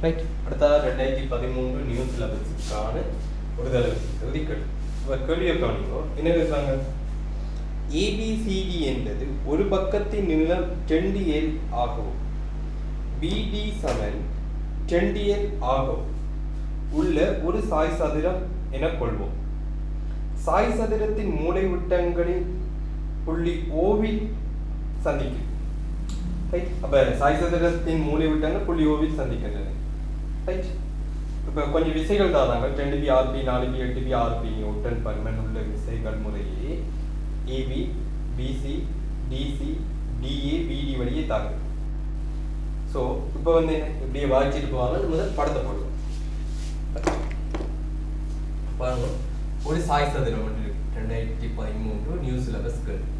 Right. அடுத்ததாக 2013 new சிலபஸுக்கான ஒரு தடவை ஒதுக்கீடு. இப்போ கேள்வியை கவனிங்கோ. என்ன கேட்குறாங்க? ஏபிசிடி என்பது ஒரு பக்கத்தின் நீளம் 2L ஆகவும் பிடி சமன் 2L ஆகவும் உள்ள ஒரு சாய் சதுரம் என கொள்வோம். சாய் சதுரத்தின் மூலைவிட்டங்களின் புள்ளி ஓவில் சந்திக்கும். ரைட். அப்போ சாய் சதுரத்தின் மூலைவிட்டங்கள் புள்ளி ஓவில் சந்திக்கின்றன. ரைட். இப்போ கொஞ்சம் விசைகள் தாராங்க. 2B RP 4B 8B RP Newton பருமன் உள்ள விசைகள் முறையே AB BC DC DA BD வழியே தாக்குது. ஸோ இப்போ வந்து என்ன இப்படியே வாய்ச்சிட்டு போவாங்க. முதல் படத்தை போடுவோம். பாருங்க, ஒரு சாய் சதுரம் ஒன்று இருக்கு. 2013 நியூ சிலபஸ் கேள்வி.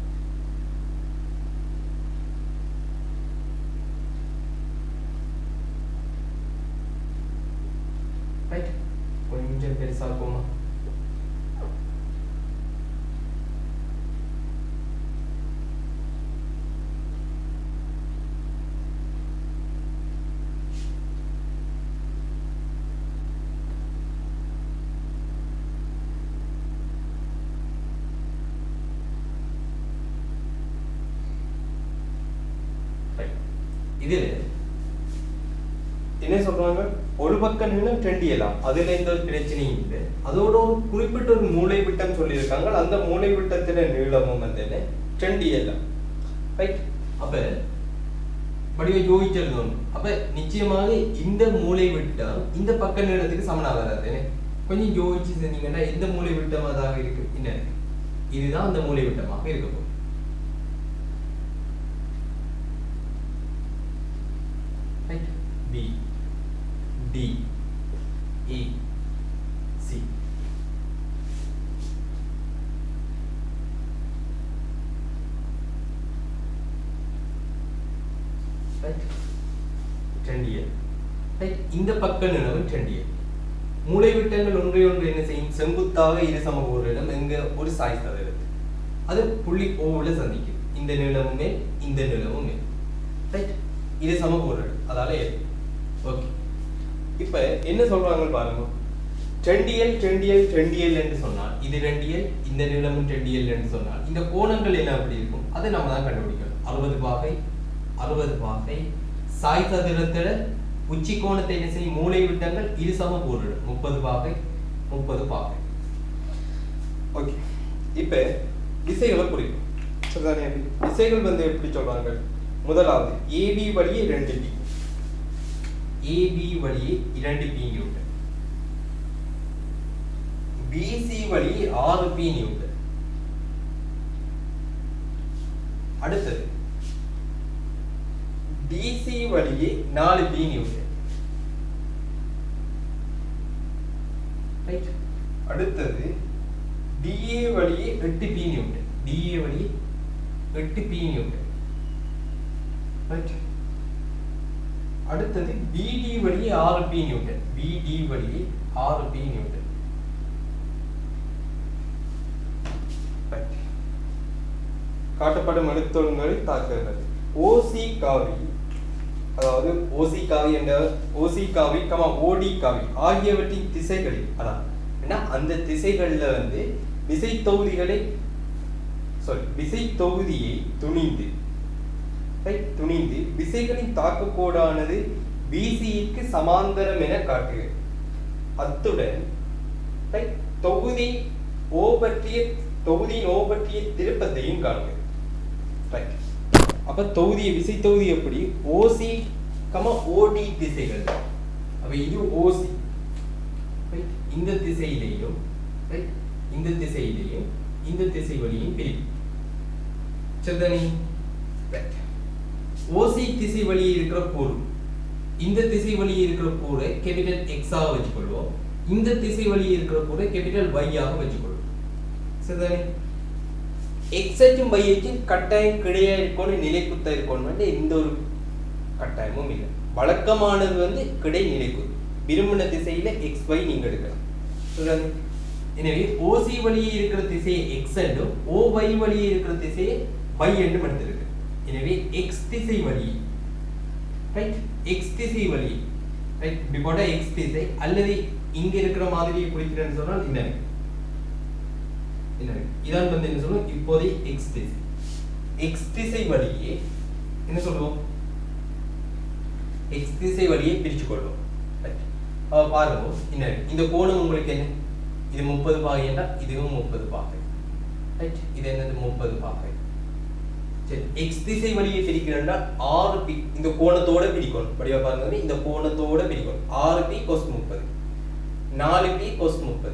ரைட். கொஞ்சம் பெருசா இருக்குமா? இதில் என்ன சொல்றாங்க? ஒரு பக்க நீளம் 2L. அதுல எந்த பிரச்சனையும் இல்லை. அதோட ஒரு குறிப்பிட்ட ஒரு மூளை விட்டம் சொல்லியிருக்காங்க. அந்த மூளை விட்டத்தில நீளமும் வந்து 2L. ரைட். அப்ப படிவை யோசிச்சிருந்தோம். அப்ப நிச்சயமாக இந்த மூளை விட்டம் இந்த பக்க நீளத்துக்கு சமனா வராது. கொஞ்சம் யோசிச்சு செஞ்சீங்கன்னா எந்த மூளை விட்டமாக இருக்கு? என்ன இதுதான் அந்த மூளை விட்டமாக இருக்க போகுது. Right. B D E C. Right. 2L. Right. இந்த பக்க நீளம் 2L. மூளை விட்டங்கள் ஒன்றை ஒன்று என்ன செய்யும்? செங்குத்தாக இரு சமகோணம் எங்க ஒரு சாய் சதுரத்து அது புள்ளி ஓவுல சந்திக்கும். இந்த நீளமுமே இந்த நீளமுமே. ரைட். இது சமகோணம். அதால ஓகே. இப்ப என்ன சொல்றாங்க பாருங்க. 2L 2L 2L என்று சொன்னால் இது 2L, இந்த நீளமும் 2L என்று சொன்னால் இந்த கோணங்கள் என்ன அப்படி இருக்கும்? அதை நம்ம தான் கண்டுபிடிக்கணும். 60 பாகை சாய் சதுரத்தோட உச்சி கோணத்தை என்ன செய்யும்? மூளை விட்டங்கள் இரு சமகோணம் 30 பாகை. ஓகே. இப்ப திசைகளை குறிக்கும். சரிதானே? திசைகள் வந்து எப்படி சொல்றாங்க? முதலாவது AB வழியே 2P. AB வழியே 2P நியூட்டன். BC வழியே 6P நியூட்டன். அடுத்தது DC வழியே 4P நியூட்டன். ரைட். அடுத்தது DA வழியே 8P நியூட்டன். DA வழியே 8P நியூட்டன். ரைட். அடுத்தது BD வழியே 6P நியூட்டன். BD வழியே 6P நியூட்டன். ரைட். காட்டப்படும் அழுத்தங்களை தாக்குகிறது. OC காவி, அதாவது OC காவி என்ற OC காவி OD காவி ஆகியவற்றின் திசைகளில் அதான் என்ன அந்த திசைகள்ல வந்து விசை தொகுதியை துணிந்து விசைகளின் தாக்கக்கோடானது BCக்கு சமாந்தரம் என காட்டுகிறது. அத்துடன் தொகுதியின் O பற்றிய திருப்பத்தையும் காணுகிறது. ரைட். அப்ப விசை தொகுதி எப்படி? OC, OD திசைகள். அப்ப இது OC. ரைட். இந்த திசையிலேயும் ரைட் இந்த திசையிலேயும் இந்த திசை வழியும் பிரிக்கும். சரிதானே? ரைட். OC திசை வழியே இருக்கிற கூறு, இந்த திசை வழியே இருக்கிற கூறை கேபிட்டல் X ஆக வச்சுக்கொள்வோம். இந்த திசை வழியே இருக்கிற கூறை கேபிட்டல் Y ஆக வச்சுக்கொள்வோம். சரிதானே? X அச்சும் Y அச்சும் கட்டாயம் கிடையா இருக்கணும், நிலைக்குத்தா இருக்கணும். எந்த ஒரு கட்டாயமும் இல்லை. வழக்கமானது வந்து கிடை நிலைக்குத்து. விரும்பின திசையில XY நீங்க எடுக்கலாம். சரிதானே? எனவே OC வழியே இருக்கிற திசையை X என்றும் OY வழியே இருக்கிற திசையை Y என்றும் எடுத்திருக்கு. எனவே X திசை வழி ரைட் X திசை வழி ரைட் இப்படி போட்டா x திசை அல்லது இங்க இருக்கிற மாதிரி குறிக்கிறேன்னு சொன்னால் என்ன இதான் வந்து என்ன சொல்லுவோம் இப்போதை x திசை வழியே என்ன சொல்லுவோம் x திசை வழியே பிரிச்சு கொள்வோம் பாருங்க என்ன இந்த கோணம் உங்களுக்கு என்ன இது 30 பாகை என்றால் இதுவும் 30 பாகை ரைட் இது என்னது 30 பாகை சரி x திசை வழியே பிரிக்கிறேன்னா 6p இந்த கோணத்தோட பிரிக்கணும் படிவா பாருங்க இந்த கோணத்தோட பிரிக்கணும் 6p cos 30 4p cos 30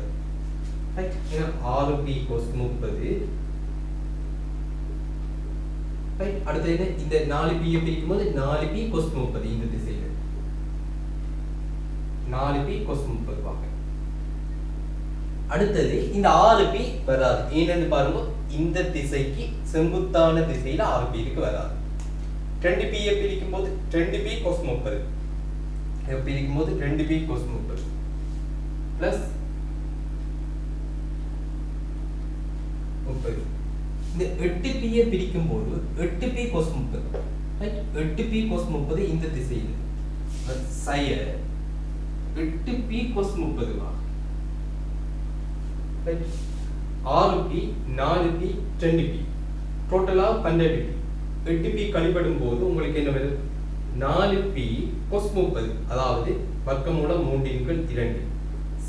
right என்ன 6p cos 30 ரைட் அடுத்து என்ன இந்த 4p யை பிரிக்கும்போது 4p cos 30 இந்த திசையில 4p cos 30 பாருங்க அடுத்து இந்த 6p வராது ஏன்னு பாருங்க இந்த திசைக்கு செங்குத்தான திசையில 6p க்கு வராது 2p யை பிரிக்கும்போது 2p cos 30 இதை பிரிக்கும்போது 2p cos 30 பிளஸ் 30 இந்த 8p யை பிரிக்கும்போது 8p cos 30 right 8p cos 30 இந்த திசையில சய 8p cos 30 வா ரைட் 6p 4p 2p டோட்டலா 12p 8p கழிப்படும் போது உங்களுக்கு என்ன வருது 4p cos 30 அதாவது வர்க்கமூலம் 3/2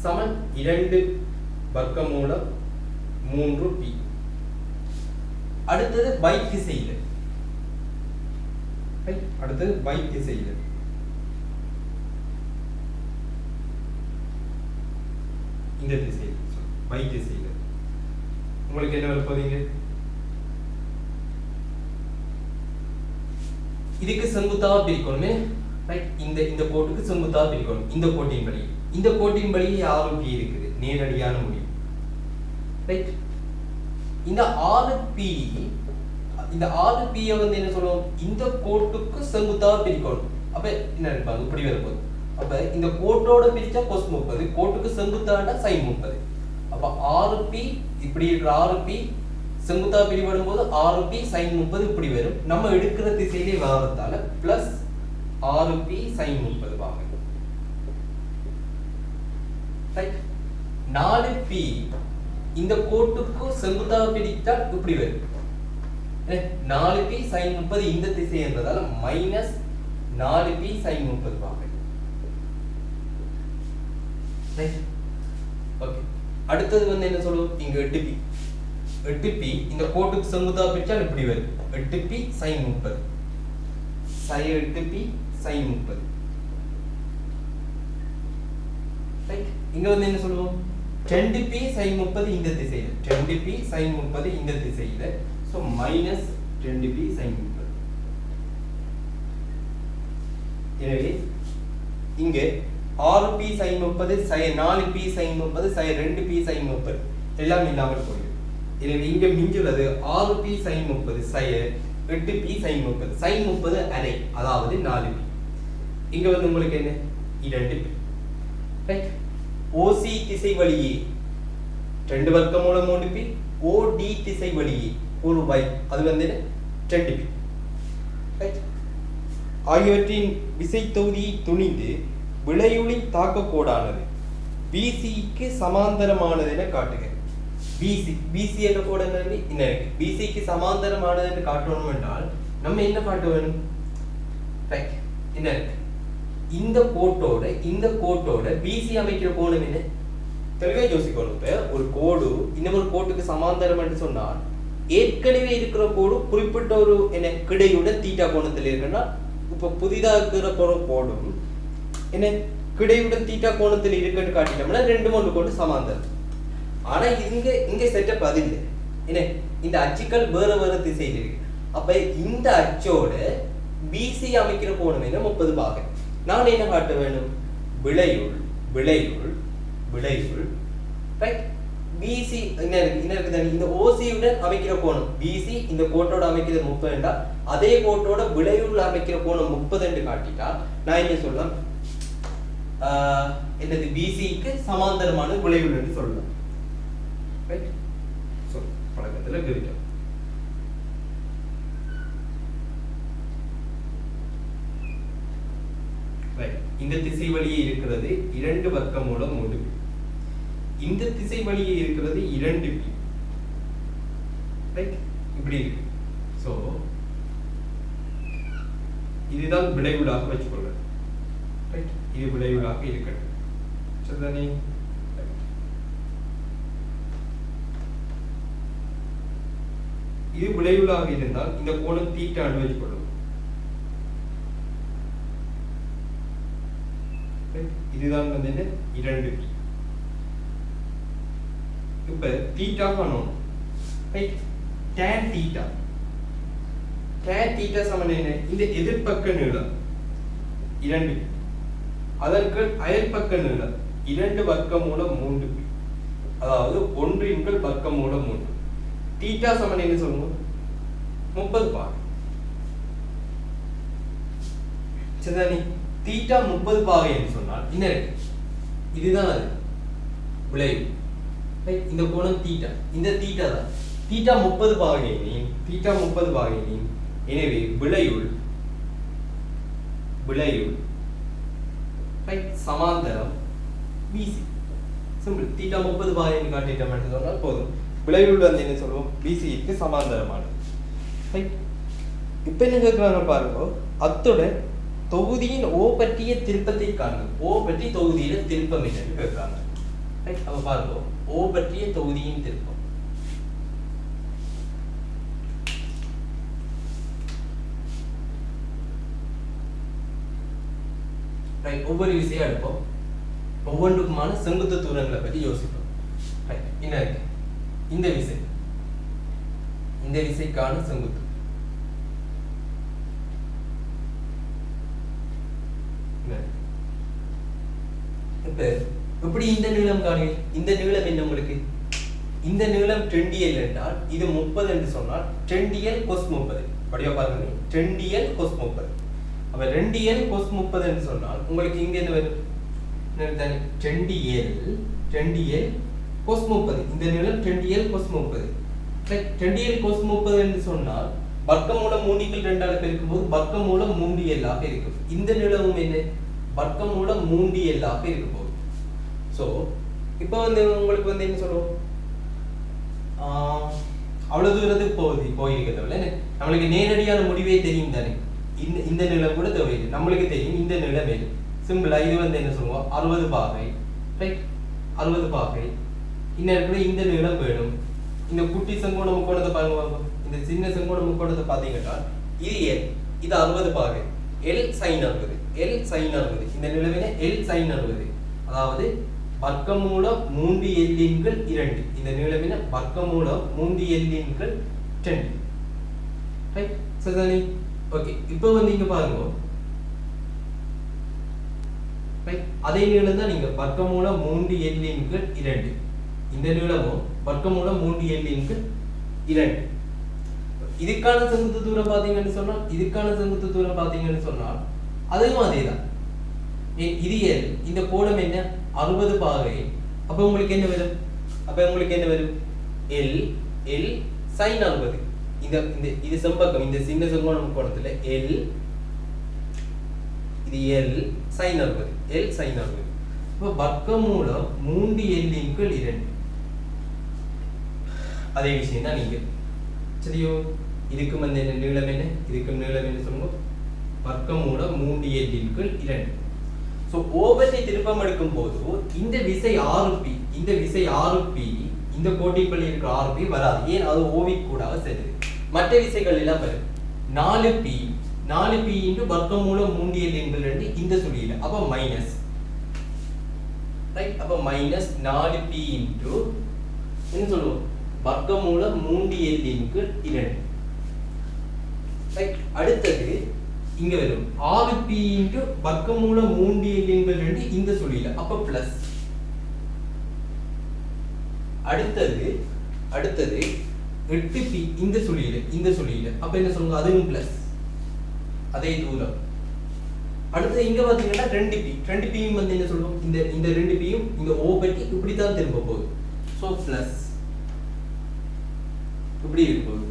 சமன் 2 வர்க்கமூலம் 3p அடுத்தது y திசையில ரைட் அடுத்தது y திசையில இந்த திசையில y திசையில உங்களுக்கு என்ன வரப்போகுது இதுக்கு செங்குத்தாக பிரிக்கணுமே ரைட் இந்த கோட்டுக்கு செங்குத்தாக பிரிக்கணும் இந்த கோட்டின் வழி 6p இருக்குது நேரடியான முடிவு ரைட் இந்த 6p யை வந்து என்ன சொல்லுவோம் இந்த கோட்டுக்கு செங்குத்தாக பிரிக்கணும் அப்ப என்ன இருப்பாங்க இப்படி வரப்போகுது அப்ப இந்த கோட்டோட பிரிச்சா cos 30 கோட்டுக்கு செங்குத்தாண்டா sin 30 அப்ப 6p இப்படி இருக்கிற 6p செங்குத்தா பிரிபடும் போது 6p sin 30 இப்படி வரும் நம்ம எடுக்கிற திசையிலே வரதால plus 6p sin 30 வாங்க ரைட் 4p இந்த கோட்டுக்கு செங்குத்தா பிரித்தா இப்படி வரும் 4p sin 30 இந்த திசை என்றதால minus 4p sin 30 வாங்க ரைட் ஓகே அடுத்து வந்து என்ன சொல்லுவோம் இங்க 8p இந்த கோட்டுக்கு செங்குத்தா பிரிச்சா இப்படி வரும் 8p sin 30 sin 8p sin 30 right இங்க வந்து என்ன சொல்லுவோம் 10p sin 30 இந்த திசையில 10p sin 30 இந்த திசையில சோ minus 10p sin 30 எனவே இங்க 6p sin 30 4p sin 30 2p sin 30 எல்லாம் இல்லாமல் போயிடும் எனவே இங்க மிஞ்சுவது 6p sin 30 8p sin 30 sin 30 அரை அதாவது 4p இங்க வந்து உங்களுக்கு என்ன 2p ரைட் OC திசை வழியே 2 வர்க்கமூலம் 3p OD திசை வழியே ஒரு y அது வந்து 2p ரைட் ஆகியவற்றின் விசை தொகுதியை துணிந்து விளையுளி தாக்க கோடானது BC க்கு சமாந்தரமானது என காட்டுக BC என்ற கோடு என்ன இருக்கு BC க்கு சமாந்தரமானது என்று காட்டணும் என்றால் நம்ம என்ன காட்ட வேணும் ரைட் என்ன இருக்கு இந்த கோட்டோட BC அமைக்கிற கோணம் என்ன தெளிவாக யோசிக்கணும் இப்ப ஒரு கோடு இன்னொரு கோட்டுக்கு சமாந்தரம் என்று சொன்னால் ஏற்கனவே இருக்கிற கோடு குறிப்பிட்ட ஒரு என்ன கிடையுடன் தீட்டா கோணத்தில் இருக்குன்னா இப்ப புதிதாக இருக்கிற கோடும் என்ன கிடையுடன் தீட்டா கோணத்தில் இருக்குன்னு காட்டிட்டோம்னா ரெண்டு மூணு கோடு சமாந்தரம் ஆனா இங்க செட்டப் அது இல்லை என்ன இந்த அச்சுக்கள் வேற திசையில் இருக்கு அப்ப இந்த அச்சோட BC அமைக்கிற கோணம் என்ன 30 பாகை நான் என்ன காட்ட வேணும் விளையுள் ரைட் BC என்ன இருக்கு இந்த OC உடன் அமைக்கிற கோணம் BC இந்த கோட்டோட அமைக்கிறது 30 என்றா அதே கோட்டோட விளையுள் அமைக்கிற கோணம் 30 என்று காட்டிட்டா நான் என்ன சொல்லலாம் என்னது BC க்கு சமாந்தரமான விளைவுள் என்று சொல்லலாம் ரைட் சோ பழக்கத்துல கவனிக்க ரைட் இந்த திசை வழியே இருக்கிறது 2 வர்க்கமூலம் 3p. இந்த திசை வழியே இருக்கிறது 2p. ரைட், இப்படி இருக்கு. சோ இதுதான் விளைவுகளாக வச்சுக்கொள்ள. ரைட், இது விளைவுகளாக இருக்கட்டும். சரிதானே? இது விளைவுகளாக இருந்தால் இந்த கோணம் தீட்டா வச்சுக்கொள்ளும். இதுதான் வந்து என்ன 2p. இப்ப தீட்டா காணோம். Right, tan theta. tan theta சமன் என்ன? இந்த எதிர்பக்க நீளம் 2p. அதற்கு அயல்பக்க நீளம் 2 வர்க்கமூலம் 3p. அதாவது 1 வர்க்கமூலம் 3. தீட்டா சமன் என்ன சொல்லுங்க? 30 பாகை. சரிதானே? தீட்டா 30 பாகை என்று சொன்னால் என்ன இருக்கு? இதுதான் அது விளைவு. ரைட், இந்த கோணம் தீட்டா, இந்த தீட்டா தான். தீட்டா 30 பாகை எனில், தீட்டா 30 பாகை எனில், எனவே விளைவுள் ரைட் சமாந்தரம் BC. சிம்பிள். தீட்டா 30 பாகை என்று காட்டிட்டோம் என்று சொன்னால் போதும். விளைவுள் வந்து என்ன சொல்லுவோம்? BC-க்கு சமாந்தரமானது. ரைட், இப்போ என்ன கேட்குறாங்க பாருங்க. அத்துடன் தொகுதியின் O பற்றிய திருப்பத்தை காணுங்க. O பற்றி தொகுதியில திருப்பம் என்னன்னு கேட்குறாங்க. ரைட், அப்ப பாருங்க, O பற்றிய தொகுதியின் திருப்பம். ரைட், ஒவ்வொரு விஷயம் எடுப்போம். ஒவ்வொன்றுக்குமான செங்குத்து தூரங்களை பற்றி யோசிப்போம். ரைட், என்ன இருக்கு? இந்த விசை, இந்த விசைக்கான செங்குத்து. இப்ப எப்படி இந்த நீளம் காணி? இந்த நீளம் என்ன உங்களுக்கு? இந்த நீளம் 10l என்றால் இது 30 என்று சொன்னால் 10l cos 30. படியா பாருங்க, 10l cos 30. அப்ப 2l cos 30 என்று சொன்னால் உங்களுக்கு இங்க என்ன வரும்? 10l cos 30. இந்த நீளம் 10l cos 30. 10l cos 30 என்று சொன்னால் வர்க்கமூலம் 3 2ஆல் பெருக்கும்போது வர்க்கமூலம் 3l ஆக இருக்கும். இந்த நீளமும் என்ன? வர்க்கமூலம் 3l ஆக இருக்க போகுது. சோ இப்போ வந்து உங்களுக்கு வந்து என்ன சொல்றோம்? அவ்வளவு தூரத்துக்கு போயிருக்கிறதுல நம்மளுக்கு நேரடியான முடிவே தெரியும் தானே. இந்த நீளம் கூட தேவையில்லை, நம்மளுக்கு தெரியும் இந்த நீளம் வேணும். சிம்பிளா இது வந்து என்ன சொல்லுவோம்? 60 பாகை. ரைட், 60 பாகை. இன்னும் இருக்கிற இந்த நீளம் வேணும். இந்த குட்டி செங்கோண முக்கோணத்தை பாருங்க. இந்த சின்ன செங்கோண முக்கோணத்தை பாத்தீங்கன்னா இது L, இது 60 பாகை. L sin 60, L sin 60. இந்த நிலவில L sin 60, அதாவது வர்க்கமூலம் 3l/2. இந்த நிலவில வர்க்கமூலம் 3l/10. ரைட், சரிதானே? ஓகே, இப்போ வந்து இங்க பாருங்க. ரைட், அதே நீளம் தான் நீங்க வர்க்கமூலம் 3l/2. இந்த நீளமும் வர்க்கமூலம் 3l/2. இதுக்கான செங்குத்து தூரம் பாத்தீங்கன்னு சொன்னால் அதுவும் அதேதான். இது L, இந்த கோணம் என்ன? 60 பாகை. அப்ப உங்களுக்கு என்ன வரும்? L sin 60. இது செம்பக்கம், இந்த சின்ன செங்கோண முக்கோணத்துல L, இது L sin 60, L sin 60. அப்ப வர்க்கமூலம் 3l/2. அதே விஷயம் தான் நீங்க. சரியோ? இதுக்கு வந்து என்ன நீளம் என்ன? இதுக்கு நீளம் என்ன சொல்லுங்க? வர்க்கமூலம் 3l/2. சோ ஓவத்தை திருப்பம் எடுக்கும் போது இந்த விசை 6p, இந்த கோட்டிக்குள்ள இருக்கிற 6p வராது. ஏன்? அது ஓவிக்கு கூட சேருது. மற்ற விசைகள் எல்லாம் வரும். 4p × வர்க்கமூலம் 3l/2 இந்த சுழியில. அப்ப மைனஸ். ரைட், அப்ப மைனஸ் 4p என்ன சொல்லுவோம்? வர்க்கமூலம் 3l/2. ரைட், அடுத்தது இங்க வரும் 6p × வர்க்கமூலம் 3l/2 இந்த சுழியில. அப்ப பிளஸ். அடுத்தது 8p இந்த சுழியில. அப்ப என்ன சொல்லுங்க? அதுவும் பிளஸ், அதே தூரம். அடுத்து இங்க பாத்தீங்கன்னா 2p வந்து என்ன சொல்லுவோம்? இந்த 2p இந்த O பட்டி இப்படி தான் திரும்ப போகுது. சோ பிளஸ் இப்படி இருக்கு போகுது.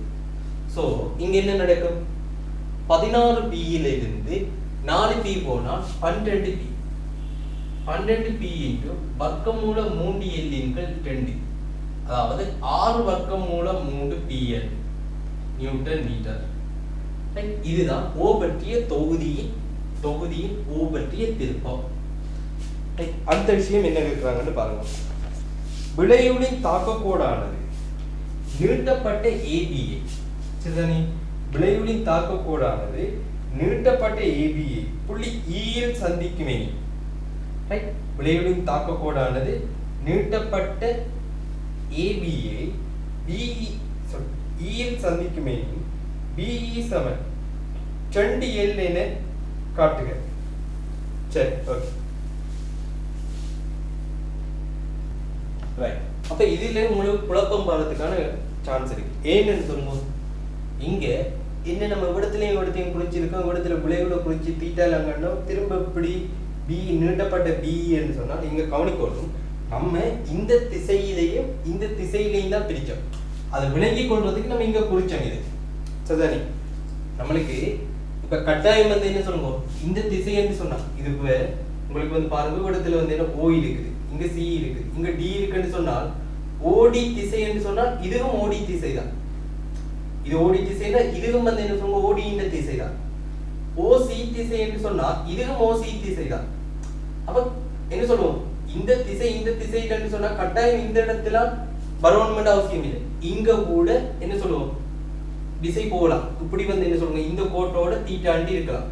சோ இங்க என்ன நடக்கும்? 16p ல இருந்து 4p போனா 12p. 12p into வர்க்கமூல 3l இன்கள் 2 அதாவது 6 வர்க்கமூல 3pl நியூட்டன் மீட்டர். இதுதான் O பற்றிய தொகுதியின் O பற்றிய திருப்பம். அடுத்த விஷயம் என்ன கேட்கிறாங்கன்னு பாருங்க. விளைவுளின் தாக்கக்கோடானது நீட்டப்பட்ட ABA. சரிதானே? விளைவுளின் தாக்கக்கோடானது நீட்டப்பட்ட ABA புள்ளி E இல் சந்திக்கும் எனில், விளைவுளின் தாக்கக்கோடானது நீட்டப்பட்ட ABA BE E இல் சந்திக்கும் எனில் BE சமன் 2L என காட்டுக. சரி, ஓகே. ரைட். அப்ப இதுல உங்களுக்கு குழப்பம் வரதுக்கான சான்ஸ் இருக்கு. ஏன்னு சொல்லும்போது இங்க என்ன நம்ம இடத்துலயும் குறிச்சிருக்கோம், இடத்துல விளைவுல குறிச்சு தீட்டாலங்கன்னா திரும்ப இப்படி பி நீட்டப்பட்ட பி என்று சொன்னால் இங்க கவனிக்கணும். நம்ம இந்த திசையிலையும் தான் பிரிச்சோம். அதை விளங்கி கொள்றதுக்கு நம்ம இங்க குறிச்சோம். இது சரிதானே? நம்மளுக்கு இப்ப கட்டாயம் என்ன சொல்லுவோம், இந்த திசை என்று சொன்னா இது உங்களுக்கு பாருங்க, இடத்துல என்ன O இருக்குது, இங்க C இருக்குது, இங்க D இருக்குன்னு சொன்னால் OD திசை என்று சொன்னால் இதுவும் OD திசை தான். இது OD திசை தான். இதுவும் என்ன சொல்லுவோம், OD இந்த திசை தான். OC திசை என்று சொன்னா இதுவும் OC திசை தான். அப்ப என்ன சொல்லுவோம், இந்த திசைன்னு சொன்னா கட்டாயம் இந்த இடத்துல வரணும்னு அவசியம் இல்லை. இங்க கூட என்ன சொல்லுவோம், திசை போகலாம். இப்படி என்ன சொல்லுவாங்க, இந்த கோட்டோட தீட்டாண்டி இருக்கலாம்.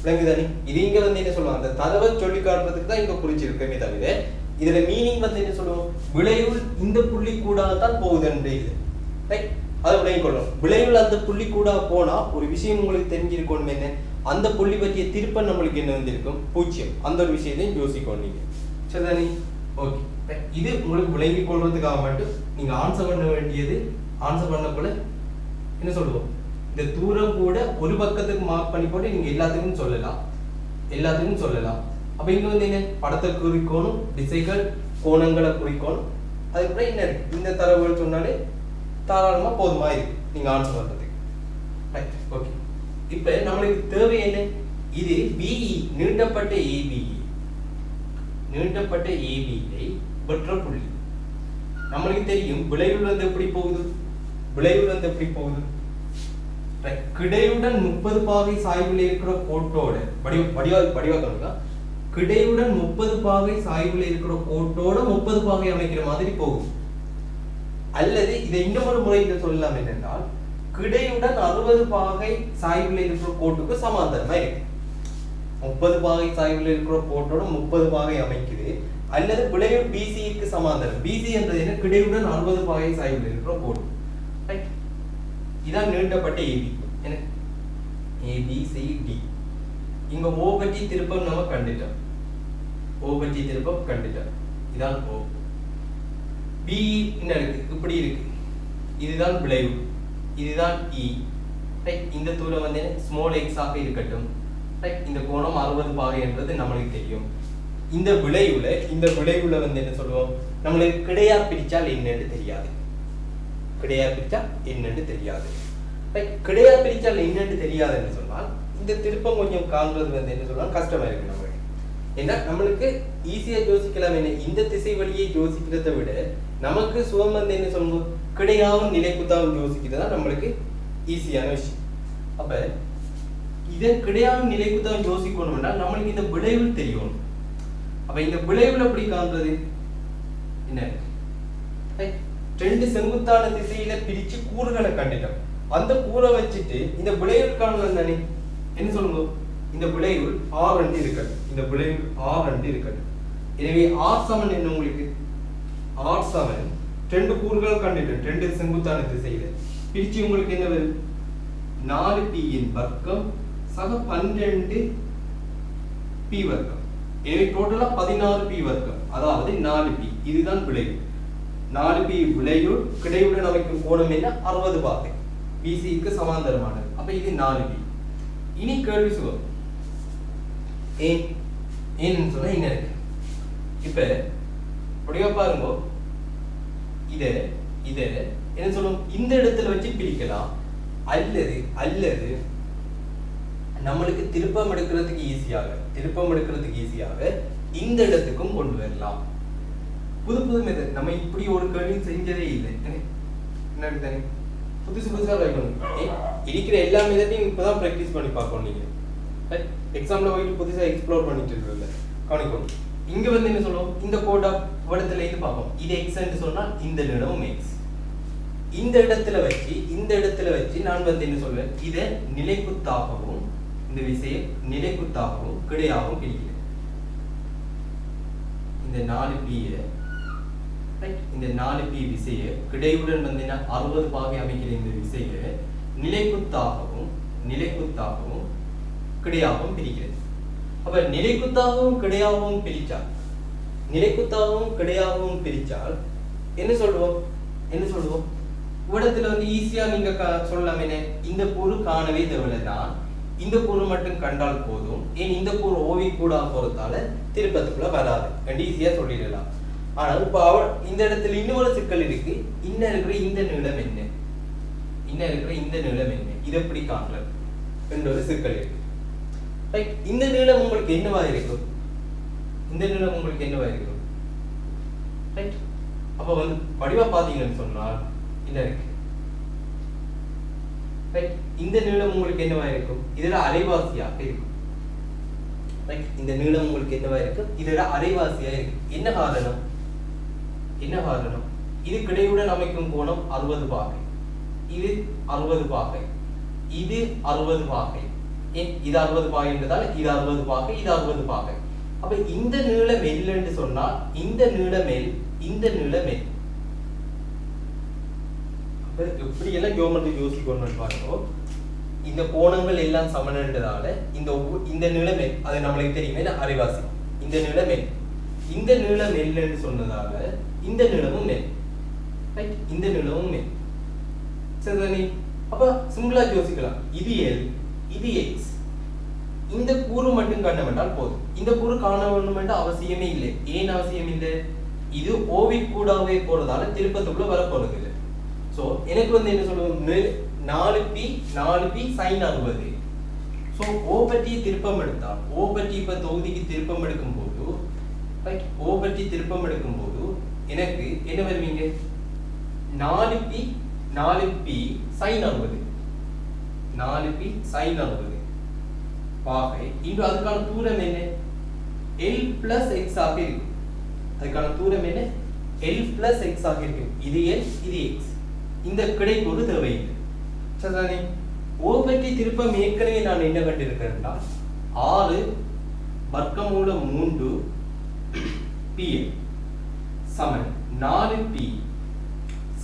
விளங்குதானே? இது இங்க என்ன சொல்லுவாங்க, அந்த தரவை சொல்லி காட்டுறதுக்கு தான் இங்க குறிச்சிருக்கமே தவிர இதுல மீனிங் என்ன சொல்லுவோம், விளைவுள் இந்த புள்ளி கூடாதான் போகுதுன்ற இது. ரைட்? அதை விளங்கி கொள்ளணும். விளைவுள் அந்த புள்ளி கூட போனா ஒரு விஷயம் உங்களுக்கு தெரிஞ்சிருக்கணும். என்ன அந்த புள்ளி பற்றிய திருப்பம் நம்மளுக்கு என்ன வந்திருக்கும், 0. அந்த ஒரு விஷயத்தையும் யோசிக்கணும் நீங்க. சரிதானே? ஓகே. இது உங்களுக்கு விளங்கி கொள்றதுக்காக மட்டும் நீங்க ஆன்சர் பண்ண வேண்டியது, ஆன்சர் பண்ணக்குள்ள என்ன சொல்லுவோம், இந்த தூரம் கூட ஒரு பக்கத்துக்கு மார்க் பண்ணி போட்டு நீங்க எல்லாத்துக்கும் சொல்லலாம். அப்ப இங்க என்ன, படத்தை குறிக்கணும், திசைகள் கோணங்களை குறிக்கணும். அதுக்கப்புறம் என்ன இருக்கு, இந்த தரவுகள் சொன்னாலே தாராளமா போதுமா இருக்கு நீங்க ஆன்சர் பண்றதுக்கு. ரைட்? ஓகே. இப்ப நம்மளுக்கு தேவை என்ன, இது BE நீட்டப்பட்ட ABயை வெற்ற புள்ளி. நம்மளுக்கு தெரியும் விளைவுல எப்படி போகுது, கிடையுடன் 30 பாகை சாய்வில் இருக்கிற கோட்டோட வடிவாக்கணுங்க. கிடையுடன் 30 பாகை சாய்வில் இருக்கிற கோட்டோட 30 பாகை அமைக்கிற மாதிரி போகுது. அல்லது இதை இன்னொரு முறையில சொல்லலாம் என்னென்றால், கிடையுடன் 60 பாகை சாய்வில் இருக்கிற கோட்டுக்கு சமாந்தரமா இருக்கு. 30 பாகை சாய்வில் இருக்கிற கோட்டோட 30 பாகை அமைக்குது. அல்லது விளைவு BC-க்கு சமாந்தரம். BC என்றது என்ன, கிடையுடன் 60 பாகை சாய்வில் இருக்கிற கோட்டு. ரைட்? இதான் நீட்டப்பட்ட AB. என்ன, ABCD. இங்க O பற்றி திருப்பம் நம்ம கண்டுட்டோம். இதான் O. BE என்ன இருக்கு, இப்படி இருக்கு. இதுதான் விளைவு, இதுதான் E. ரைட்? இந்த தூரம் ஸ்மால் x ஆக இருக்கட்டும். ரைட்? இந்த கோணம் 60 பாகை என்றது நம்மளுக்கு தெரியும். இந்த விளைவுல என்ன சொல்லுவோம், நம்மளுக்கு கிடையார் பிரிச்சால் என்னன்னு தெரியாது. கிடையார் பிரிச்சால் என்னன்னு தெரியாதுன்னு சொன்னால் இந்த திருப்பம் கொஞ்சம் காண்றது என்ன சொல்லலாம், கஷ்டமா இருக்கு நம்மளுக்கு. ஏன்னா நம்மளுக்கு ஈஸியா யோசிக்கலாம். என்ன, இந்த திசை வழியை யோசிக்கிறதை விட நமக்கு சுகம் என்ன சொல்லுவோம், கிடையாவும் நிலைக்குத்தாவும் யோசிக்கிறது தான் நம்மளுக்கு ஈஸியான விஷயம். அப்ப இதை கிடையாவும் நிலைக்குத்தாவும் யோசிக்கணும்னா நம்மளுக்கு இந்த விளைவு தெரியணும். அப்ப இந்த விளைவுல எப்படி காண்றது, என்ன, ரெண்டு செங்குத்தான திசையில பிரிச்சு கூறுகளை கண்டுட்டோம். அந்த கூரை வச்சுட்டு இந்த விளைவு காணலாம் தானே. என்ன சொல்லுங்க, இந்த விளைவு R2 இருக்கட்டும். எனவே R சமன் என்ன, உங்களுக்கு R சமன் ரெண்டு கூறுகள் கண்டுட்டோம். ரெண்டு செங்குத்தான திசையில பிரிச்சு உங்களுக்கு என்ன வரும், 4p இன் வர்க்கம் சக 12p வர்க்கம். எனவே டோட்டலா 16p வர்க்கம், அதாவது 4p. இதுதான் விளைவு. 4p விளைவு கிடையுடன் அமைக்கும் கோணம் என்ன, 60 பாகை. BC-க்கு சமாந்தரமானது. அப்ப இது 4p. இனி கேள்வி சுகம் ஏன்னு சொன்னா இங்க இருக்கு. இப்ப அப்படியே பாருங்க, இத என்ன சொல்லும், இந்த இடத்துல வச்சு பிரிக்கலாம். அல்லது நம்மளுக்கு திருப்பம் எடுக்கிறதுக்கு ஈஸியாக இந்த இடத்துக்கும் கொண்டு வரலாம். புது புது மெத்தட் நம்ம இப்படி ஒரு கேள்வி செஞ்சதே இல்லை. என்ன தானே புதுசு புதுசாக வைக்கணும். இருக்கிற எல்லா மெத்தடையும் இப்போதான் ப்ராக்டிஸ் பண்ணி பார்க்கணும். நீங்கள் எக்ஸாமில் போயிட்டு புதுசாக எக்ஸ்ப்ளோர் பண்ணிட்டு இருக்கல கவனிக்கணும். இங்கே வந்து என்ன சொல்லுவோம், இந்த கோடா படத்துல இருந்து பார்ப்போம். இது எக்ஸ்ன்னு சொன்னால் இந்த இடமும் எக்ஸ். இந்த இடத்துல வச்சு நான் வந்து என்ன சொல்வேன், இதை நிலைக்குத்தாகவும் இந்த விசையை நிலைக்குத்தாகவும் கிடையாகவும் பிரிக்கிறேன். இந்த 4p இந்த 4p விசையை கிடையுடன் வந்து 60 பாகை அமைக்கிற இந்த விசையை நிலைக்குத்தாகவும் கிடையாகவும் பிரிக்கிறது. அப்ப நிலைக்குத்தாகவும் கிடையாகவும் பிரிச்சால் என்ன சொல்லுவோம் இடத்துல வந்து ஈஸியா நீங்க சொல்லலாம். என்ன, இந்த கூறு காணவே தேவைதான், இந்த கூறு மட்டும் கண்டால் போதும், ஏன் இந்த கூறு ஓவி கூட போறதால திருப்பத்துக்குள்ள வராது என்று ஈஸியா சொல்லிடலாம். ஆனா இப்ப இந்த இடத்துல இன்னொரு சிக்கல் இருக்கு. இன்னும் இருக்கிற இந்த நீளம் என்ன, இதை எப்படி காணல என்ற ஒரு சிக்கல் இருக்கு. ரைட், இந்த நீளம் உங்களுக்கு என்னவா இருக்கும், ரைட். அப்ப வந்து வடிவா பாத்தீங்கன்னு சொன்னால் இந்த இருக்கு. ரைட், இந்த நீளம் உங்களுக்கு என்னவா இருக்கும், இதுல அரைவாசியாக இருக்கும். ரைட், இந்த நீளம் உங்களுக்கு என்னவா இருக்கும், இதுல அரைவாசியா இருக்கு. என்ன காரணம், இது கிடையுடன் அமைக்கும் கோணம் 60 பாகை, இது 60 பாகை, இது 60 பாகை. இது 60 பாகை என்றதால் இது 60 பாகை, இது 60 பாகை. அப்ப இந்த நீளம் எல் என்று சொன்னால் இந்த நீளம் எல். அப்ப எப்படி எல்லாம் ஜியோமெட்ரி யோசிக்கணும்னு பாருங்க. இந்த கோணங்கள் எல்லாம் சமன்றதால இந்த நீளம் எல், அது நம்மளுக்கு தெரியுமே அரைவாசி. இந்த நீளம் எல் என்று சொன்னதால இந்த நீளமும் எல். ரைட், இந்த நீளமும் எல். சரிதானே? அப்ப சிம்பிளா யோசிக்கலாம். இது எல், இது எக்ஸ். இந்த கூறு மட்டும் காண வேண்டால் போதும். இந்த கூறு காண வேண்டும் என்ற அவசியமே இல்லை. ஏன் அவசியம் இல்லை, இது ஓவி கூடாவே போறதால திருப்பத்துக்குள்ள வர போறது இல்லை. சோ எனக்கு வந்து என்ன சொல்லுவோம், 4p sin 60. சோ ஓ பற்றி திருப்பம் எடுத்தால், ஓ பற்றி இப்ப தொகுதிக்கு திருப்பம் எடுக்கும் போது, ரைட், ஓ பற்றி திருப்பம் எடுக்கும் போது எனக்கு என்ன வருவீங்க, 4p sin 60, 4p sin 60 பாகை இன்று அதுக்கான தூரம் என்ன, l plus x ஆக இருக்கும். அதுக்கான தூரம் என்ன, l plus x ஆக இருக்கும். இது l, இது x. இந்த கிடைக்கோடு தேவையில்லை. சரிதானே? ஓ பற்றி திருப்பம் ஏற்கனவே நான் என்ன கண்டிருக்கிறேன்னா 6 வர்க்கமூலம் 3 pl சமன் 4p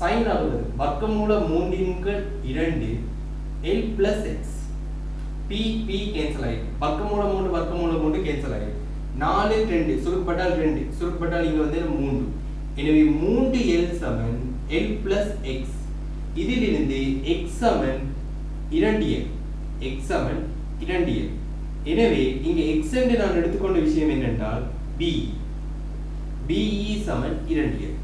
sin 60 வர்க்கமூலம் 3/2 l plus x. p cancel ஆயிடும். வர்க்கமூலம் 3 கேன்சல் ஆயிடும். 4 2 சுருக்கப்பட்டால் 2 சுருக்கப்பட்டால் இங்க வந்து 3. எனவே 3l சமன் l plus x. இதிலிருந்து x சமன் 2l. எனவே இங்க x என்று நான் எடுத்துக்கொண்ட விஷயம் என்னென்றால் b சமன் 2l.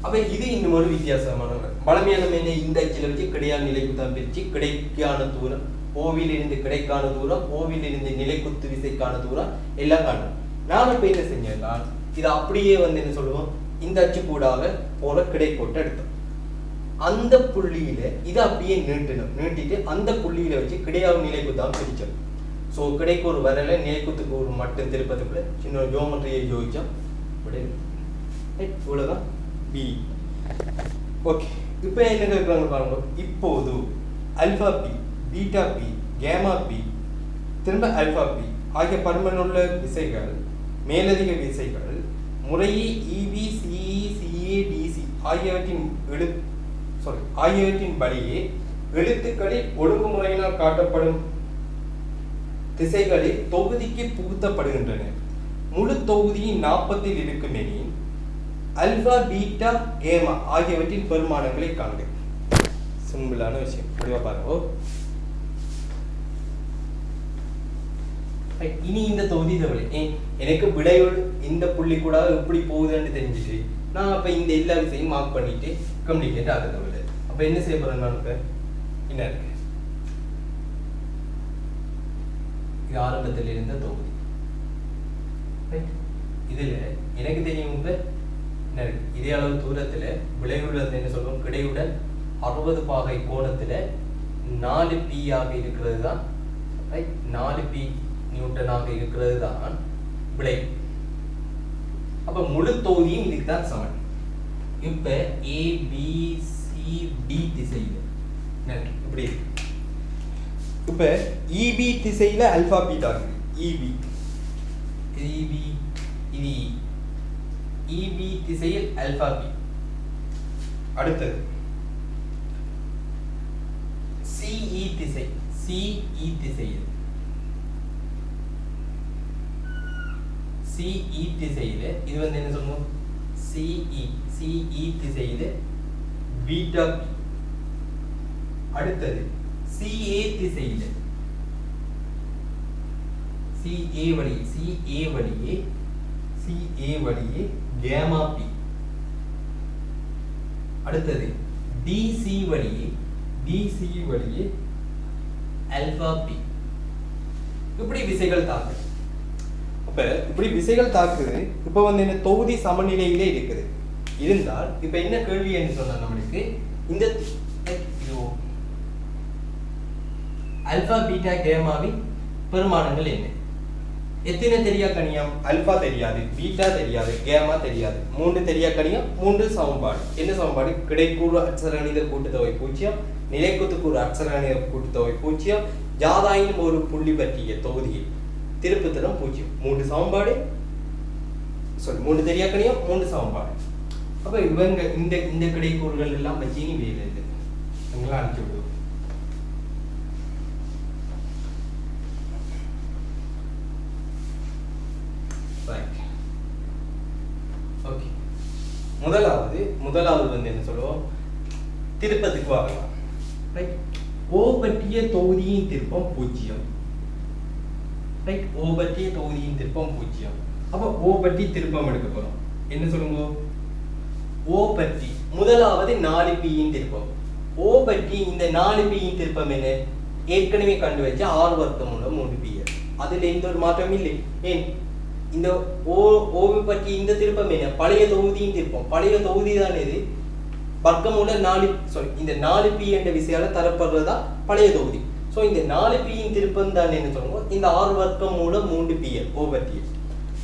அப்ப இது இன்னும் ஒரு வித்தியாசமான பலமையான என்ன, இந்த அச்சில வச்சு கிடையான நிலைக்குத்தான் பிரிச்சு கிடைக்கான தூரம், ஓவில் இருந்து கிடைக்கான தூரம், ஓவில் இருந்து நிலைக்குத்து விசைக்கான தூரம் எல்லாம் காணும். நான் இப்ப என்ன செஞ்சேன்னா இது அப்படியே வந்து என்ன சொல்லுவோம், இந்த அச்சு கூடாக போல கிடைக்கோட்டை எடுத்தோம். அந்த புள்ளியில இது அப்படியே நீட்டிட்டு அந்த புள்ளியில வச்சு கிடையாத நிலைக்குத்தான் பிரிச்சோம். சோ கிடைக்கோடு வரல, நிலைக்குத்துக்கு ஒரு மட்டும் திருப்பத்துக்குள்ள சின்ன ஜியோமெட்ரியை யோசிச்சோம். இவ்வளவுதான் b. ஓகே, இப்போ என்ன கேட்குறாங்க பாருங்க. இப்போது ஆல்பா p, பீட்டா p, கேமா p, திரும்ப ஆல்பா p ஆகிய பருமனுள்ள விசைகள், மேலதிக விசைகள் முறையே EB, CE, CA, DC ஆகியவற்றின் படியே எழுத்துக்களில் ஒழுங்குமுறையினால் காட்டப்படும் திசைகளில் தொகுதிக்கு புகுத்தப்படுகின்றன. முழு தொகுதியின் 40 இருக்கும் எனில் அல்பா, பீட்டா, கேமா ஆகியவற்றின் பெருமானங்களை காண்க. சிம்பிளான விஷயம். முடிவா பாருங்க. இனி இந்த தொகுதி எனக்கு விடையோடு இந்த புள்ளி கூட எப்படி போகுதுன்னு தெரிஞ்சுட்டு நான் அப்ப இந்த எல்லா விஷயத்தையும் மார்க் பண்ணிட்டு கம்யூனிகேட் ஆகுது. அப்ப என்ன செய்ய போறேன், நான் என்ன இருக்கு, இது ஆரம்பத்தில் இருந்த தொகுதி. ரைட். இதில் எனக்கு தெரியும் இப்போ இதே அளவு தூரத்தில் விளைவுடன் என்ன சொல்லுவோம், கிடையுடன் 60 பாகை கோணத்தில் 4p ஆக இருக்கிறது தான் ரைட். 4p நியூட்டனாக இருக்கிறது தான் விளைவு. அப்போ முழு தொகுதியும் இதுக்கு தான் சமன். இப்போ ABCD திசையில் இப்படி இருக்கு. இப்போ EB திசையில் ஆல்பா பீட்டா இருக்கு. EB திசையில் ஆல்பா பி. அடுத்தது CE திசையில் இது வந்து என்ன சொல்லுவோம், CE திசையில் பீட்டா பி. அடுத்தது CA திசையில் CA வழியே கேமா பி. அடுத்தது DC வழியே ஆல்பா பி. இப்படி விசைகள் தாக்குது. அப்ப இப்படி விசைகள் தாக்குது. இப்ப வந்து என்ன தொகுதி சமநிலையிலே இருக்குது. இருந்தால் இப்ப என்ன கேள்வி என்று சொன்னா நம்மளுக்கு இந்த ஆல்பா பீட்டா கேமாவின் பெருமானங்கள் என்ன? எத்தனை தெரியா கணியம்? ஆல்பா தெரியாது, பீட்டா தெரியாது, கேமா தெரியாது. 3 தெரியா கணியம், 3 சமன்பாடு. என்ன சமன்பாடு? கிடைக்கூறு அட்சரகணித கூட்டுத்தொகை 0, நிலைக்குத்துக்கூறு அட்சரகணித கூட்டுத்தொகை 0, ஜாதாயின் ஒரு புள்ளி பற்றிய தொகுதியில் திருப்புத்திறம் 0. 3 சமன்பாடு, 3 தெரியா கணியம், 3 சமன்பாடு. அப்ப இவங்க இந்த கிடைக்கூறுகள் எல்லாம் வச்சு நீ வேலை இல்லை, எங்களாம் அனுப்பிச்சு விடுவோம். முதலாவது வந்து என்ன சொல்லுவோம், திருப்பத்துக்கு வரலாம். ரைட். ஓ பற்றிய தொகுதியின் திருப்பம் 0. ரைட். ஓ பற்றிய தொகுதியின் திருப்பம் 0. அப்ப ஓ பற்றி திருப்பம் எடுக்க போறோம். என்ன சொல்லுங்க, ஓ பற்றி முதலாவது 4p யின் திருப்பம். ஓ பற்றி இந்த 4p யின் திருப்பம் என்ன? ஏற்கனவே கண்டு வச்ச 6 வர்க்கம் மூலம் 3p. அதுல எந்த ஒரு மாற்றம் இல்லை. ஏன் இந்த ஓவை பற்றி இந்த திருப்பம் என்ன? பழைய தொகுதியின் திருப்பம். பழைய தொகுதி தான் இது. வர்க்கமூல 4 இந்த 4p என்ற விசையால தரப்படுறதா பழைய தொகுதி. ஸோ இந்த 4p யின் திருப்பம் தான் என்ன சொல்லுவோம், இந்த 6 வர்க்கமூலம் 3pl ஓ பற்றி.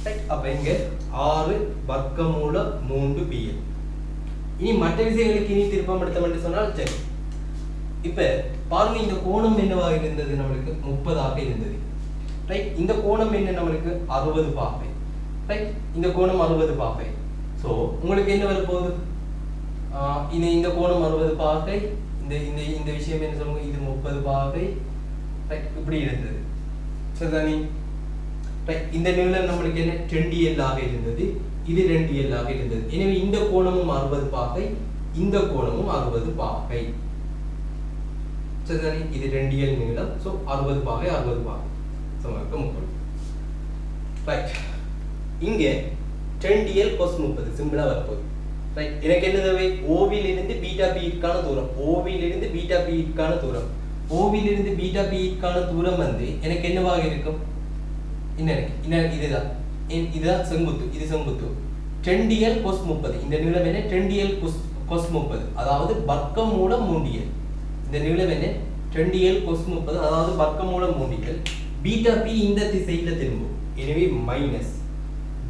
ரைட். அப்ப இங்க 6 வர்க்கமூலம் 3pl. இனி மற்ற விசைகளுக்கு இனி திருப்பம் எடுத்தோம் சொன்னால் சரி. இப்ப பாருங்க, இந்த கோணம் என்னவாக இருந்தது, நம்மளுக்கு 30ஆக இருந்தது. ரைட். இந்த கோணம் என்ன, நம்மளுக்கு 60 பாகை. ரைட். இந்த கோணம் 60 பாகை. ஸோ உங்களுக்கு என்ன வரப்போகுது, இந்த கோணம் 60 பாகை, இந்த விஷயம் என்ன சொல்லுங்க, இது 30 பாகை. ரைட். இப்படி இருந்தது, சரிதானே? ரைட். இந்த நீளம் நம்மளுக்கு என்ன 2l ஆக இருந்தது, இது 2l ஆக இருந்தது. எனவே இந்த கோணமும் 60 பாகை, இந்த கோணமும் 60 பாகை, சரிதானே? இது 2l நீளம். ஸோ 60 பாகை 60 பாகை சமமாக 30. ரைட். இங்கே 10l cos 30 சிம்பிளா வரப்போகுது. ரைட். எனக்கு என்ன தேவை, ஓவில் இருந்து பீட்டா பீக்கான தூரம். ஓவிலிருந்து பீட்டா பீக்கான தூரம். ஓவிலிருந்து பீட்டா பீக்கான தூரம் வந்து எனக்கு என்னவாக இருக்கும், இதுதான் செங்குத்து, இது செங்குத்து. 10l cos 30. இந்த நீளம் என்ன, 10l cos 30, அதாவது வர்க்கமூலம் 3l. இந்த நீளம் என்ன, 10l cos 30, அதாவது வர்க்கமூலம் 3l. பீட்டா பி இந்த திசையில திரும்பும். எனவே மைனஸ்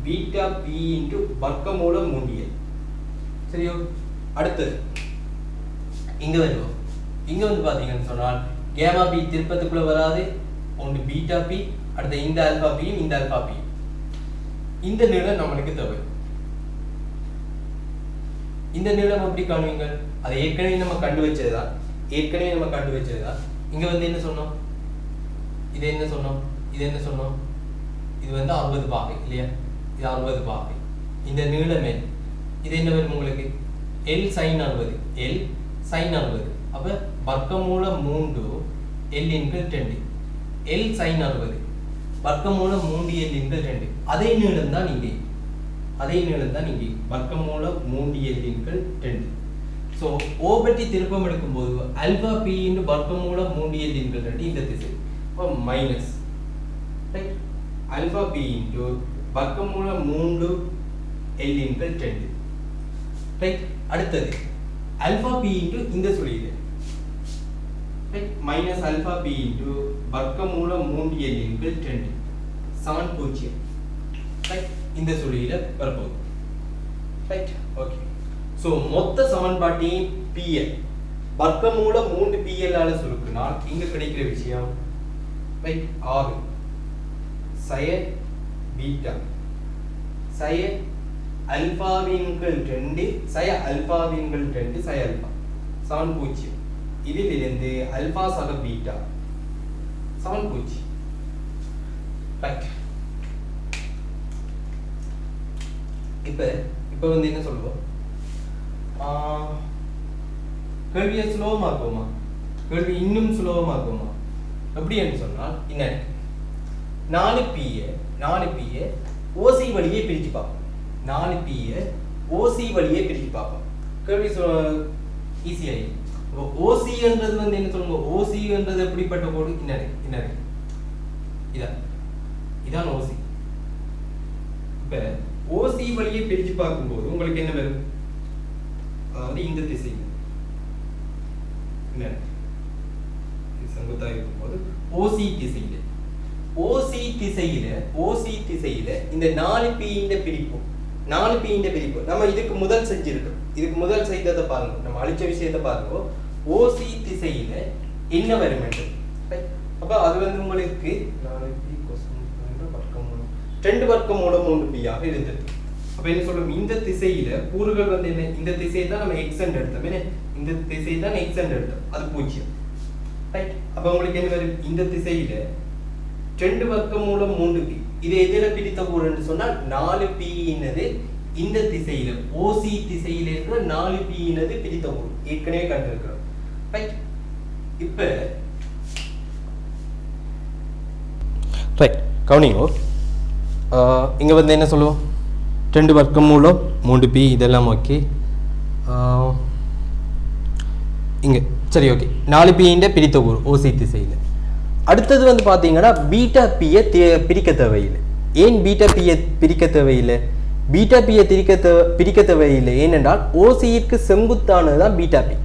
பீட்டா பி இன்டு வர்க்கமூலம் 3l. சரியோ? அடுத்தது இங்க வருவோம். இங்க வந்து பாத்தீங்கன்னு சொன்னால் கேமா பி திருப்பத்துக்குள்ள வராது. ஒன்று பீட்டா பி, அடுத்த இந்த ஆல்பா பியும் இந்த ஆல்பா பி. இந்த நீளம் நம்மளுக்கு தேவை. இந்த நீளம் எப்படி காணுவீங்க, அதை ஏற்கனவே நம்ம கண்டு வச்சதுதான். இங்க வந்து என்ன சொன்னோம், இது என்ன சொன்னோம், இது வந்து 60 பாகை இல்லையா? இது 60 பாகை. இந்த நீளமே இது என்ன வரும் உங்களுக்கு, L sin 60. அப்ப வர்க்கமூலம் 3 L into 10. L sin 60 வர்க்கமூலம் 3l into 2. அதே நீளம் தான் இங்கே, வர்க்கமூலம் 3l into 10. ஸோ ஓ பற்றி திருப்பம் எடுக்கும்போது ஆல்பா பி இன்டு வர்க்கமூலம் 3l into 2 இந்த திசை. அப்போ minus right, alpha P into வர்க்கமூலம் 3 L இன்கள் 2 ரைட். அடுத்தது ஆல்பா பி இன்டு இந்த சுழியில right minus alpha P into வர்க்கமூலம் 3 L இன்கள் 2 சமன் 0 ரைட். இந்த சுழியில வரப்போகுது ரைட். ஓகே. ஸோ மொத்த சமன்பாட்டையும் PL வர்க்கமூலம் 3 PL ஆல சுருக்கினால் இங்க கிடைக்கிற விஷயம் ரைட் 6 sin பீட்டா sin அல்பாவின்கள் 2 sin அல்பாவின்கள் 2 sin அல்பா சமன் 0. இதிலிருந்து அல்பா சக பீட்டா சமன் 0 ரைட். இப்போ வந்து என்ன சொல்லுவோம், கேள்வியை சுலபமாக்குமா, கேள்வி இன்னும் சுலபமாக்குமா எப்படின்னு சொன்னால் என்ன 4P ஓசி வழியே பிரிச்சு பார்ப்போம். 4P ஓசி வழியே பிரிச்சு பார்ப்போம். கேள்வி ஈஸியாகி ஓசி என்றது வந்து என்ன சொல்லுங்க, ஓசி என்றது எப்படிப்பட்ட கோடு இதான் இதான் ஓசி. இப்ப ஓசி வழியை பிரிச்சு பார்க்கும்போது உங்களுக்கு என்ன வரும், அதாவது இந்த திசையில் செங்குத்தாக இருக்கும்போது ஓசி திசையில இந்த 4P பிரிப்பு நம்ம இதுக்கு முதல் செஞ்சிருக்கோம். இதுக்கு முதல் செய்ததை பாருங்க, நம்ம அழிச்ச விஷயத்தை பாருங்க. ஓசி திசையில என்ன வரும் என்று அப்ப அது வந்து உங்களுக்கு 2 வர்க்கமூலம் 3P ஆக இருந்தது. அப்ப என்ன சொல்றோம், இந்த திசையில கூறுகள் வந்து என்ன, இந்த திசையை தான் நம்ம x என்று எடுத்தோம். என்ன இந்த திசையை தான் x என்று எடுத்தோம், அது 0 ரைட். அப்ப உங்களுக்கு என்ன வரும், இந்த திசையில 2 வர்க்கமூலம் 3P இதை எதிர பிரித்த கூறு என்று சொன்னால் 4P இனது இந்த திசையில ஓசி திசையில இருக்கிற 4P இனது பிரித்த கூறு ஏற்கனவே கண்டிருக்கிறோம் ரைட். இப்ப ரைட் கவனிங்கோ, இங்க வந்து என்ன சொல்லுவோம், 2 வர்க்கமூலம் 3P இதெல்லாம் ஓகே. இங்க சரி ஓகே, 4P பிரித்த கூறு ஓசி திசையில. அடுத்தது வந்து பாத்தீங்கன்னா பீட்டா பியை பிரிக்க தேவையில்லை. ஏன் பீட்டா பியை பிரிக்க தேவையில்லை, பீட்டா பியை பிரிக்க தேவையில்லை ஏனென்றால் ஓசியிற்கு செங்குத்தானது தான் பீட்டா பி.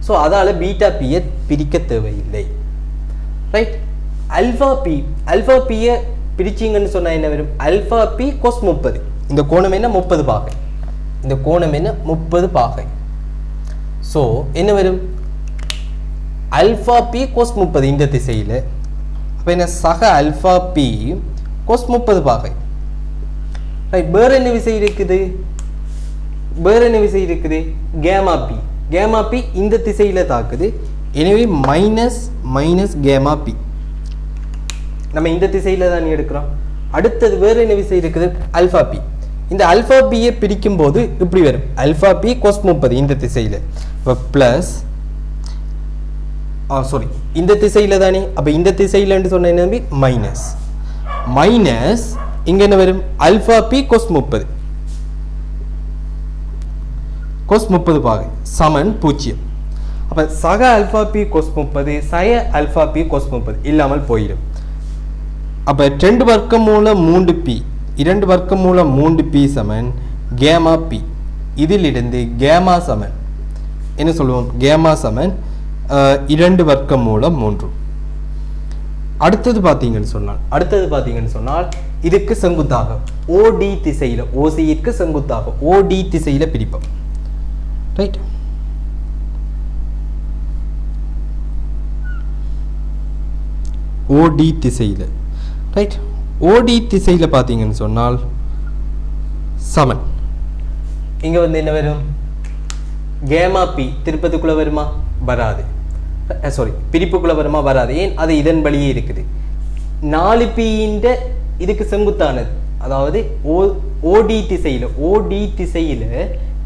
ஸோ அதால பீட்டா பியை பிரிக்க தேவையில்லை ரைட். அல்பா பியை பிரிச்சிங்கன்னு சொன்னா என்ன வரும், அல்பா பி cos 30. இந்த கோணம் என்ன 30 பாகை, இந்த கோணம் என்ன 30 பாகை. ஸோ என்ன வரும், அல்பா பி cos 30 இந்த திசையில. அப்ப என்ன சக அல்பா பி cos 30 பாகை ரைட். வேற என்ன விசை இருக்குது, கேமா பி இந்த திசையில தாக்குது. எனவே மைனஸ் கேமா பி நம்ம இந்த திசையில தான் எடுக்கிறோம். அடுத்தது வேற என்ன விசை இருக்குது, அல்பா பி. இந்த அல்பா பியை பிரிக்கும் போது இப்படி வரும், அல்பா பி cos 30 இந்த திசையில பிளஸ் சாரி இந்த திசையில தானே. அப்ப இந்த திசையில சொன்ன என்ன மைனஸ் இங்க என்ன வரும், அல்பா பி cos 30 பாகை சமன் 0. அப்ப சக அல்பா பி cos 30 சய அல்பா பி cos 30 இல்லாமல் போயிடும். அப்ப 2 வர்க்கமூலம் 3P சமன் கேமா பி. இதிலிருந்து கேமா சமன் என்ன சொல்லுவோம், கேமா சமன் 2 வர்க்கமூலம் 3. அடுத்தது பார்த்தீங்கன்னு சொன்னால் இதுக்கு செங்குத்தாக ஓடி திசையில, ஓசியிற்கு செங்குத்தாக ஓடி திசையில பிரிப்போம் ரைட். ஓடி திசையில ரைட். ஓடி திசையில பார்த்தீங்கன்னு சொன்னால் சமன் இங்க வந்து என்ன வரும், கேமா பி திருப்பத்துக்குள்ள வருமா, வராது. சாரி பிரிப்புக்குள்ள வருமா, வராது. ஏன், அது இதன் வழியே இருக்குது. 4P இதுக்கு செங்குத்தானது, அதாவது ஓடி திசையில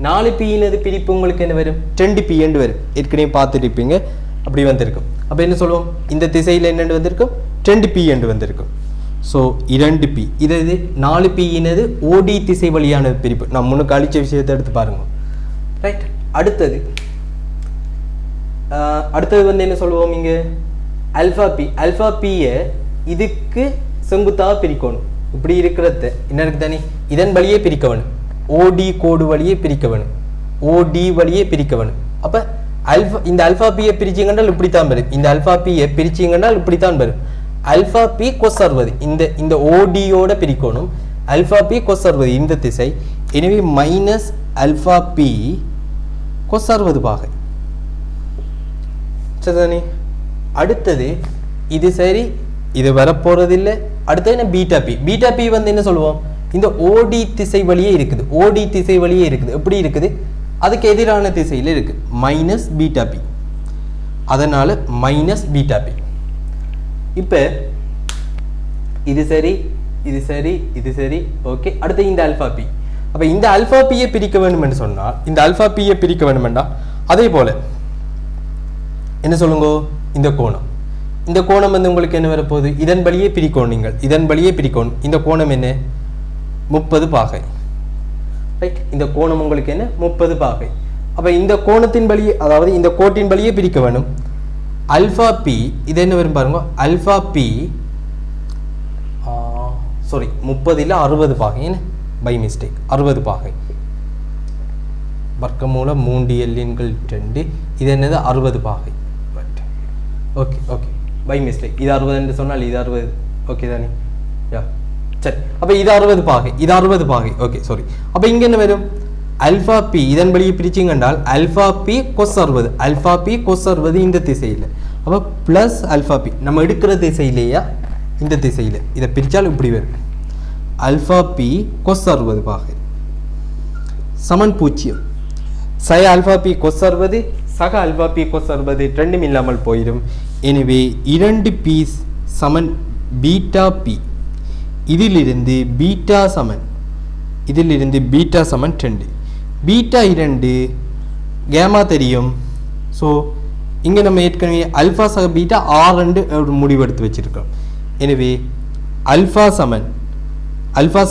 4P பிரிப்பு உங்களுக்கு என்ன வரும், 2P என்று வரும். ஏற்கனவே பார்த்துருப்பீங்க, அப்படி வந்திருக்கும். அப்ப என்ன சொல்லுவோம், இந்த திசையில என்ன வந்திருக்கும், 2P என்று வந்திருக்கும். ஸோ 2P இது 4P ஓடி திசை வழியான பிரிப்பு. நான் முன்னுக்கு அழிச்ச விஷயத்தை எடுத்து பாருங்க ரைட். அடுத்தது வந்து என்ன சொல்லுவோம், இங்க அல்பா பியை இதுக்கு செங்குத்தாக பிரிக்கணும். இப்படி இருக்கிறத என்ன இருக்கு தானே இதன் வழியே பிரிக்க வேணும். ஓடி கோடு வழியே பிரிக்க வேணும். ஓடி வழியே பிரிக்க வேணும். அப்ப அல்பா இந்த அல்பா பியை பிரிச்சிங்கன்றால் இப்படித்தான் வரும். இந்த அல்பா பியை பிரிச்சிங்கன்றால் இப்படித்தான் வரும். அல்பா பி கொஸ் 60 இந்த ஓடியோட பிரிக்கணும். அல்பா பி கொஸ் 60 இந்த திசை. எனவே மைனஸ் அல்பா பி கொஸ் 60 பாகை. சரிதானே? அடுத்தது இது சரி, இது வரப்போறதில்லை. அடுத்தது என்ன பீட்டா பி. பீட்டா பி வந்து என்ன சொல்லுவோம், இந்த ஓடி திசை வழியே இருக்குது. ஓடி திசை வழியே இருக்குது. எப்படி இருக்குது, அதுக்கு எதிரான திசையில் இருக்கு, மைனஸ் பீட்டா பி. அதனால மைனஸ் பீட்டா பி. இப்போ இது சரி, இது சரி, இது சரி, ஓகே. அடுத்து இந்த அல்பா பி. அப்போ இந்த அல்பா பியை பிரிக்க வேண்டும் என்று சொன்னால், இந்த அல்பா பியை பிரிக்க வேண்டும் என்றால் அதே போல என்ன சொல்லுங்க, இந்த கோணம். இந்த கோணம் வந்து உங்களுக்கு என்ன வரப்போகுது, இதன் வழியே பிரிக்கணும். நீங்கள் இதன் வழியே பிரிக்கணும். இந்த கோணம் என்ன, 30 பாகை. ரைட், இந்த கோணம் உங்களுக்கு என்ன 30 பாகை. அப்போ இந்த கோணத்தின் வழியே, அதாவது இந்த கோட்டின் வழியே பிரிக்க வேணும். அல்பா பி இது என்ன வரும் பாருங்க, அல்பா பி சாரி 30 இல்லை 60 பாகை. என்ன பை மிஸ்டேக் 60 பாகை. வர்க்கமூலம் 3l/2 இது என்னது 60 பாகை. Okay okay, by mistake. இது 60 என்று சொன்னால் இது 60. ஓகே தானே? யா சரி. அப்போ இது 60 பாகை, இது 60 பாகை. Okay sorry. அப்போ இங்கே என்ன வரும், அல்பா பி இதன் வழியை பிரிச்சிங்க என்றால் அல்பா பி கொஸ் 60. அல்பா பி கொஸ் 60 இந்த திசையில். அப்போ ப்ளஸ் அல்பா பி நம்ம எடுக்கிற திசையிலேயா, இந்த திசையில். இதை பிரித்தால் இப்படி வரும், அல்பா பி கொஸ் 60 பாகை சமன் 0. சய அல்பா பி கொஸ் 60 சக அல்பா பி கொஸ் 60 ரெண்டும் இல்லாமல் போயிடும். எனவே 2 பி சமன் பீட்டா பி. இதிலிருந்து பீட்டா சமன் 2. பீட்டா 2 கேமா தெரியும். ஸோ இங்கே நம்ம ஏற்கனவே அல்ஃபா சக பீட்டா R2 ஒரு முடிவெடுத்து வச்சிருக்கோம். எனவே அல்ஃபா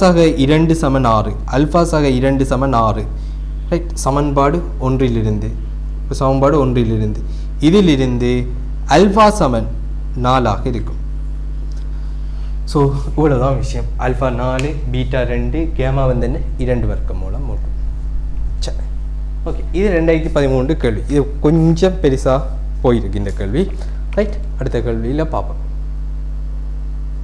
சக 2 சமன் 6, அல்ஃபா சக 2 சமன் 6. ரைட், சமன்பாடு 1 இதிலிருந்து அல்ஃபா சமன் 4 இருக்கும். ஸோ இவ்வளோதான் விஷயம். அல்ஃபா 4, பீட்டா 2, கேமா வந்து என்ன 2 வர்க்கம் மூலம் 3. சரி, ஓகே. இது 2013 கேள்வி. இது கொஞ்சம் பெருசாக போயிருக்கு இந்த கேள்வி. ரைட், அடுத்த கேள்வியில் பார்ப்போம்.